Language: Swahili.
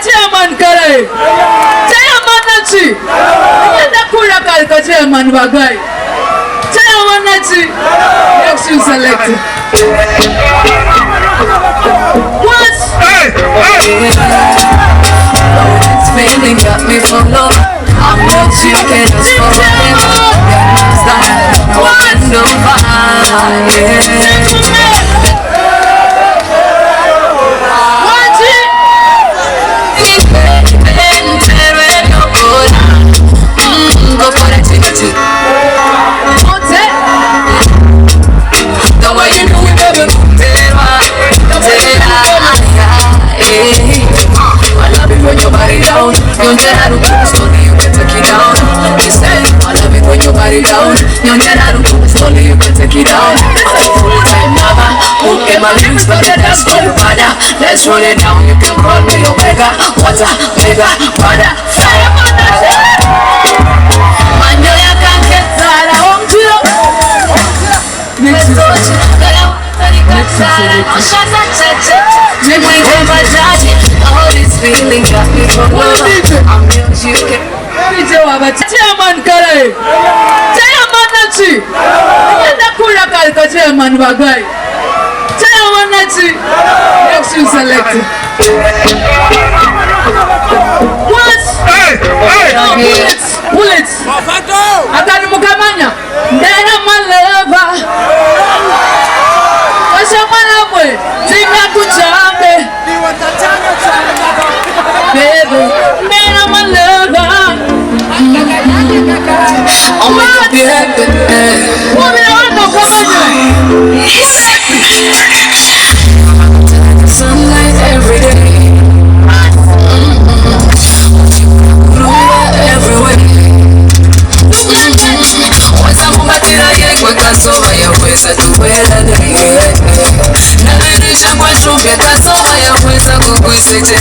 chairman kare. Chairman nachi. Yenda kura kalka chairman bagai. Chairman nachi. Next you selected. What? This feeling got me for love. I'm not you can ask for forever. What? Let's run it down, you can call me Omega, water, mega, brother, fire, man, you can't get that, I want you. Next is all this feeling got me from I'm music. Chairman kare. Chairman nachi. Yenda kura kalka chairman bagai. Chairman nachi. Next you selected. What? Bullets. Atani mukamanya. Ndena maleva. Washa malamwe. Zinga kuchambe. Baby. Ndena maleva. Oh my God. Sunlight every day. Everywhere. Waza mubatira yekwe kasoba yaweza tukwera naye. Nabenisha kwa shuke kasoba yaweza kukwiseche.